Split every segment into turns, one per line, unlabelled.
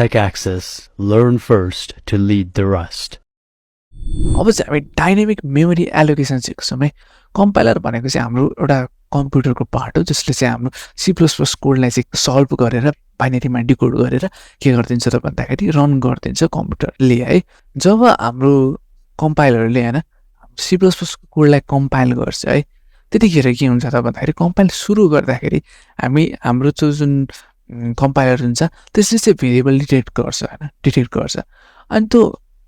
TechAxis. Learn first to lead the rest.
अब चाहिँ हामी डाइनामिक मेमोरी एलोकेसन सिक्छौँ है। कम्पाइलर भनेको चाहिँ हाम्रो एउटा कम्प्युटरको पार्ट हो जसले चाहिँ हाम्रो C++ कोडलाई चाहिँ सल्भ गरेर बाइनरीमा डिकोड गरेर के गरिदिन्छ त भन्दाखेरि रन गरिदिन्छ कम्प्युटरले है। जब हाम्रो कम्पाइलरले हैन C++ कोडलाई कम्पाइल गर्छ है त्यतिखेर के हुन्छ त भन्दाखेरि कम्पाइल सुरु गर्दाखेरि हाम्रो जुन कम्पाइलर हुन्छ त्यसले चाहिँ भेरिएबल डिटेक्ट गर्छ अनि त्यो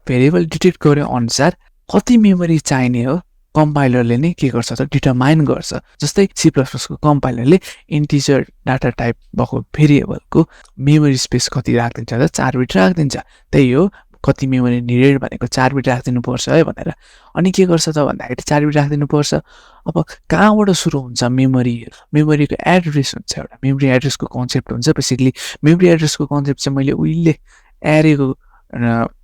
भेरिएबल डिटेक्ट गरे अनुसार कति मेमोरी चाहिने हो कम्पाइलरले नै के गर्छ त डिटरमाइन गर्छ। जस्तै C++ को कम्पाइलरले इन्टिजर डाटा टाइप भएको भेरिएबलको मेमोरी स्पेस कति राख्दिन्छ त 4 बिट राख्दिन्छ। त्यही हो कति मेमोरी निडेड भनेको 4 बिट राख्दिनु पर्छ है भनेर। अनि के गर्छ त भन्दाखेरि 4 बिट राख्दिनु पर्छ। अब कहाँबाट सुरु हुन्छ मेमोरीको एड्रेस हुन्छ एउटा मेमोरी एड्रेसको कन्सेप्ट हुन्छ। बेसिकली मेमोरी एड्रेसको कन्सेप्ट चाहिँ मैले उहिले एरेको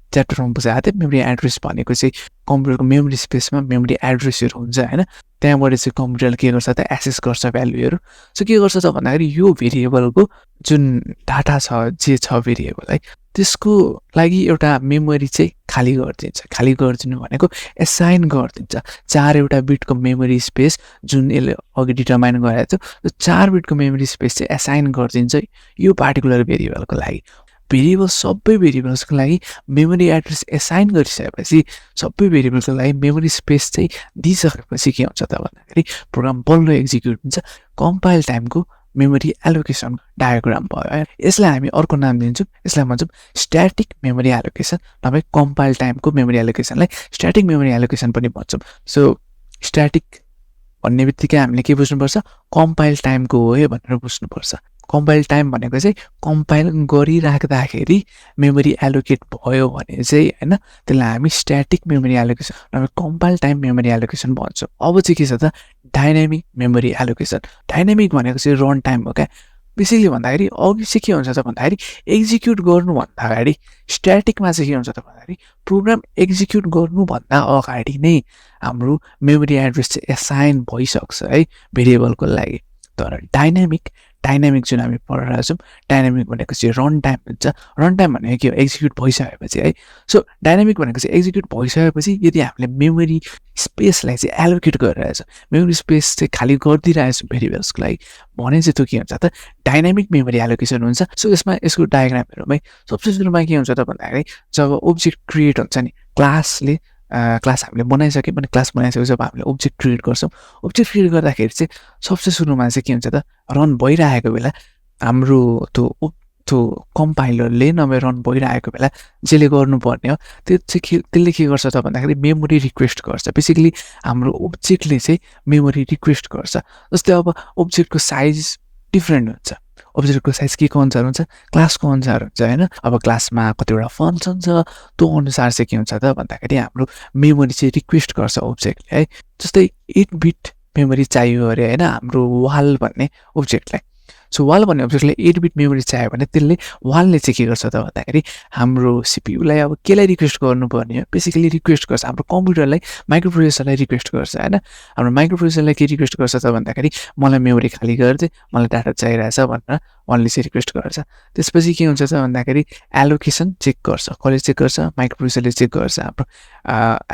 च्याप्टरमा बुझाएको थिएँ। मेमोरी एड्रेस भनेको चाहिँ कम्प्युटरको मेमोरी स्पेसमा मेमोरी एड्रेसहरू हुन्छ हैन। त्यहाँबाट चाहिँ कम्प्युटरले के गर्छ त एक्सेस गर्छ भ्यालुहरू। सो के गर्छ त भन्दाखेरि यो भेरिएबलको जुन डाटा छ जे छ भेरिएबल है त्यसको लागि एउटा मेमोरी चाहिँ खाली गरिदिन्छ। खाली गरिदिनु भनेको एसाइन गरिदिन्छ 4 बिटको मेमोरी स्पेस जुन यसले अघि डिटरमाइन गरेको थियो त्यो 4 बिटको मेमोरी स्पेस चाहिँ एसाइन गरिदिन्छ यो पार्टिकुलर भेरिएबलको लागि। भेरिएबल सबै भेरिएबल्सको लागि मेमोरी एड्रेस एसाइन गरिसकेपछि सबै भेरिएबलको लागि मेमोरी स्पेस चाहिँ दिइसकेपछि के हुन्छ त भन्दाखेरि प्रोग्राम बल्ल एक्जिक्युट हुन्छ। कम्पाइल टाइमको मेमोरी एलोकेसन डायग्राम भयो है। यसलाई हामी अर्को नाम दिन्छौँ। यसलाई भन्छौँ स्ट्याटिक मेमोरी एलोकेसन नभए कम्पाइल टाइमको मेमोरी एलोकेसनलाई स्ट्याटिक मेमोरी एलोकेसन पनि भन्छौँ। सो स्ट्याटिक भन्ने बित्तिकै हामीले के बुझ्नुपर्छ कम्पाइल टाइमको हो है भनेर बुझ्नुपर्छ। कम्पाइल टाइम भनेको चाहिँ कम्पाइल गरिराख्दाखेरि मेमोरी एलोकेट भयो भने चाहिँ हैन त्यसलाई हामी स्ट्याटिक मेमोरी एलोकेसन नभए कम्पाइल टाइम मेमोरी एलोकेसन भन्छौँ। अब चाहिँ के छ त डाइनामिक मेमोरी एलोकेसन। डाइनामिक भनेको चाहिँ रन टाइम हो क्या। बेसिकली भन्दाखेरि अघि चाहिँ के हुन्छ त भन्दाखेरि एक्जिक्युट गर्नुभन्दा अगाडि स्ट्याटिकमा चाहिँ के हुन्छ त भन्दाखेरि प्रोग्राम एक्जिक्युट गर्नुभन्दा अगाडि नै हाम्रो मेमोरी एड्रेस चाहिँ एसाइन भइसक्छ है भेरिएबलको लागि। तर डाइनामिक जुन हामी पढिरहेको छौँ डाइनामिक भनेको चाहिँ रन टाइम हुन्छ। रन टाइम भनेको के हो एक्जिक्युट भइसकेपछि है। सो डाइनामिक भनेको चाहिँ एक्जिक्युट भइसकेपछि यदि हामीले मेमोरी स्पेसलाई चाहिँ एलोकेट गरिरहेछ मेमोरी स्पेस चाहिँ खाली गरिदिइरहेछ भेरिएबल्सको लागि भने चाहिँ त्यो के हुन्छ त डाइनामिक मेमोरी एलोकेसन हुन्छ। सो यसमा यसको डायग्राम हेरौँ है। सबसे सुरुमा के हुन्छ त भन्दाखेरि जब ओब्जेक्ट क्रिएट हुन्छ नि क्लास हामीले बनाइसक्यो भने क्लास बनाइसकेपछि जब हामीले ओब्जेक्ट क्रिएट गर्छौँ ओब्जेक्ट क्रिएट गर्दाखेरि चाहिँ सबसे सुरुमा चाहिँ के हुन्छ त रन भइरहेको बेला हाम्रो त्यो कम्पाइलरले नभए रन भइरहेको बेला जसले गर्नुपर्ने हो त्यसले के गर्छ त भन्दाखेरि मेमोरी रिक्वेस्ट गर्छ। बेसिकली हाम्रो ओब्जेक्टले चाहिँ मेमोरी रिक्वेस्ट गर्छ। जस्तै अब ओब्जेक्टको साइज डिफ्रेन्ट हुन्छ। ओब्जेक्टको साइज के को अनुसार हुन्छ क्लासको अनुसार हुन्छ हैन। अब क्लासमा कतिवटा फङ्सन छ त्यो अनुसार चाहिँ के हुन्छ त भन्दाखेरि हाम्रो मेमोरी चाहिँ रिक्वेस्ट गर्छ ओब्जेक्टले है। जस्तै 8 बिट मेमोरी चाहियो अरे हैन हाम्रो वाल भन्ने ओब्जेक्टलाई। सो वाल भन्ने ओब्जेक्टले 8 बिट मेमोरी चाहियो भने त्यसले वालले चाहिँ के गर्छ त भन्दाखेरि हाम्रो सीपीयूलाई अब केलाई रिक्वेस्ट गर्नुपर्ने हो बेसिकली रिक्वेस्ट गर्छ हाम्रो कम्प्युटरलाई माइक्रो प्रोसेसरलाई रिक्वेस्ट गर्छ हैन। हाम्रो माइक्रो प्रोसेसरलाई के रिक्वेस्ट गर्छ त भन्दाखेरि मलाई मेमोरी खाली गरिदिए मलाई डाटा चाहिरहेछ भनेर वालले चाहिँ रिक्वेस्ट गर्छ। त्यसपछि के हुन्छ त भन्दाखेरि एलोकेसन चेक गर्छ। कसले चेक गर्छ माइक्रो प्रोसेसरले चेक गर्छ। हाम्रो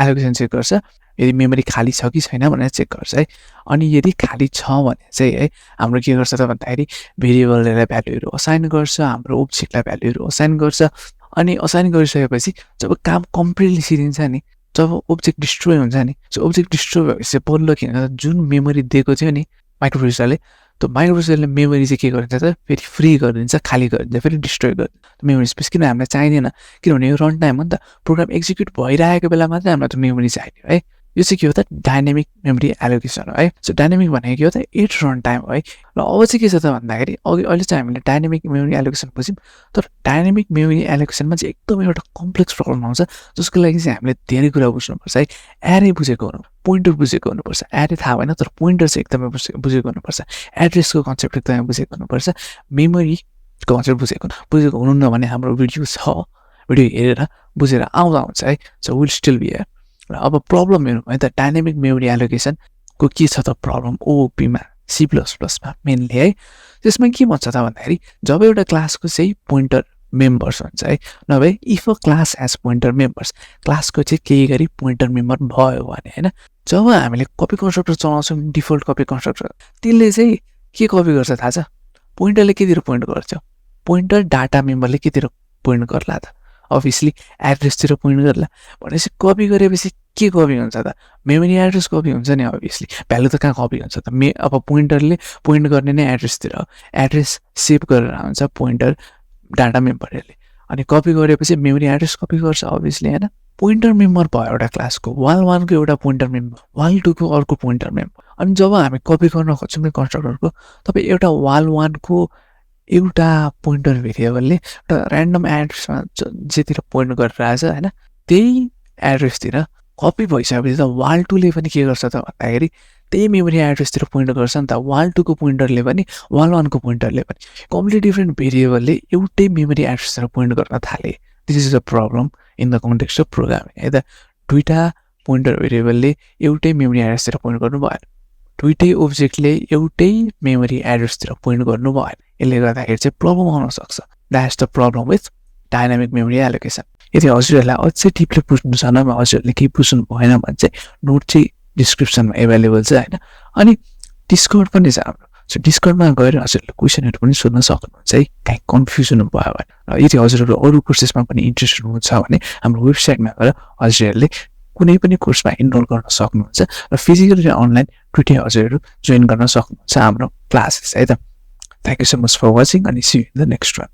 एलोकेसन चेक गर्छ यदि मेमोरी खाली छ कि छैन भनेर चेक गर्छ है। अनि यदि खाली छ भने चाहिँ है हाम्रो के गर्छ त भन्दाखेरि भेरिएबललाई भ्यालुहरू असाइन गर्छ हाम्रो ओब्जेक्टलाई भ्यालुहरू असाइन गर्छ। अनि असाइन गरिसकेपछि जब काम कम्प्लिटली सिद्धिन्छ नि जब ओब्जेक्ट डिस्ट्रोय हुन्छ नि सो ओब्जेक्ट डिस्ट्रोय भएपछि बल्ल के हुन्छ जुन मेमोरी दिएको थियो नि माइक्रो प्रोसेसरले त्यो माइक्रो प्रोसेसरले मेमोरी चाहिँ के गरिदिन्छ त फेरि फ्री गरिदिन्छ खाली गरिदिन्छ फेरि डिस्ट्रोय गरिदिन्छ। मेमोरी स्पेस किन हामीलाई चाहिँदैन किनभने यो रन टाइम हो नि त प्रोग्राम एक्जिक्युट भइरहेको बेला मात्रै हामीलाई त्यो मेमोरी चाहियो है। यो चाहिँ के हो त डाइनामिक मेमोरी एलोकेसन हो है। सो डाइनामिक भनेको के हो त 8 रन टाइम हो है। र अब चाहिँ के छ त भन्दाखेरि अहिले चाहिँ हामीले डाइनामिक मेमोरी एलोकेसन बुझ्यौँ। तर डाइनामिक मेमोरी एलोकेसनमा चाहिँ एकदमै एउटा कम्प्लेक्स प्रब्लम आउँछ जसको लागि चाहिँ हामीले धेरै कुरा बुझ्नुपर्छ है। एरे बुझेको हुनु पोइन्टर बुझेको हुनुपर्छ। एरे थाहा भएन तर पोइन्टर चाहिँ एकदमै बुझेको हुनुपर्छ। एड्रेसको कन्सेप्ट एकदमै बुझेको हुनुपर्छ। मेमोरीको कन्सेप्ट बुझेको हुनुहुन्न भने हाम्रो भिडियो छ भिडियो हेरेर बुझेर आउँदा हुन्छ है। So will still be here. र अब प्रब्लम हेरौँ है त डाइनामिक मेमोरी एलोकेसनको के छ त प्रब्लम ओपीमा C++मा मेनली है। त्यसमा के भन्छ त भन्दाखेरि जब एउटा क्लासको चाहिँ पोइन्टर मेम्बर्स हुन्छ है नभए if a class as pointer members क्लासको चाहिँ केही गरी पोइन्टर मेम्बर भयो भने होइन जब हामीले कपी कन्स्ट्रक्टर चलाउँछौँ डिफल्ट कपी कन्स्ट्रक्टर त्यसले चाहिँ के कपी गर्छ थाहा छ पोइन्टरले केतिर पोइन्ट गर्छ पोइन्टर डाटा मेम्बरले केतिर पोइन्ट गर्ला त अभियसली एड्रेसतिर पोइन्ट गर्ला भनेपछि कपी गरेपछि के कपी हुन्छ त मेमोरी एड्रेस कपी हुन्छ नि अभियसली भ्यालु त कहाँ कपी हुन्छ त अब पोइन्टरले पोइन्ट गर्ने नै एड्रेसतिर एड्रेस सेभ गरेर हुन्छ पोइन्टर डाटा मेम्बरहरूले अनि कपी गरेपछि मेमोरी एड्रेस कपी गर्छ अभियसली होइन पोइन्टर मेम्बर भयो एउटा क्लासको वाल 1 को एउटा पोइन्टर मेम्बर वाल 2 को अर्को पोइन्टर मेम्बर अनि जब हामी कपी गर्न खोज्छौँ कन्स्ट्रक्टरको तपाईँ एउटा वाल 1 को एउटा पोइन्टर भेरिएबलले एउटा ऱ्यान्डम एड्रेसमा जेतिर पोइन्ट गरिरहेछ होइन त्यही एड्रेसतिर कपी भइसकेपछि त वाल 2 ले पनि के गर्छ त भन्दाखेरि त्यही मेमोरी एड्रेसतिर पोइन्ट गर्छ नि त वाल 2 को पोइन्टरले पनि वाल 1 को पोइन्टरले पनि कम्प्लिट डिफ्रेन्ट भेरिएबलले एउटै मेमोरी एड्रेसतिर पोइन्ट गर्न थाले this is a problem in the context of programming है त दुईवटा पोइन्टर भेरिएबलले एउटै मेमोरी एड्रेसतिर पोइन्ट गर्नु भएन दुईटै ओब्जेक्टले एउटै मेमोरी एड्रेसतिर पोइन्ट गर्नु भएन यसले गर्दाखेरि चाहिँ प्रब्लम आउन सक्छ that's the problem with dynamic memory allocation यदि हजुरहरूलाई अझै टिपले बुझ्नु छ नभए हजुरहरूले केही बुझ्नु भएन भने चाहिँ नोट चाहिँ डिस्क्रिप्सनमा एभाइलेबल छ होइन अनि डिस्कर्ड पनि छ हाम्रो सो डिस्कर्डमा गएर हजुरहरूले क्वेसनहरू पनि सोध्न सक्नुहुन्छ है काहीँ कन्फ्युजन भयो भने र यदि हजुरहरू अरू कोर्सेसमा पनि इन्ट्रेस्ट हुनुहुन्छ भने हाम्रो वेबसाइटमा गएर हजुरहरूले कुनै पनि कोर्समा इनरोल गर्न सक्नुहुन्छ र फिजिकल र अनलाइन दुइटै हजुरहरू जोइन गर्न सक्नुहुन्छ हाम्रो क्लासेस है त thank you so much for watching अनि see you in the next one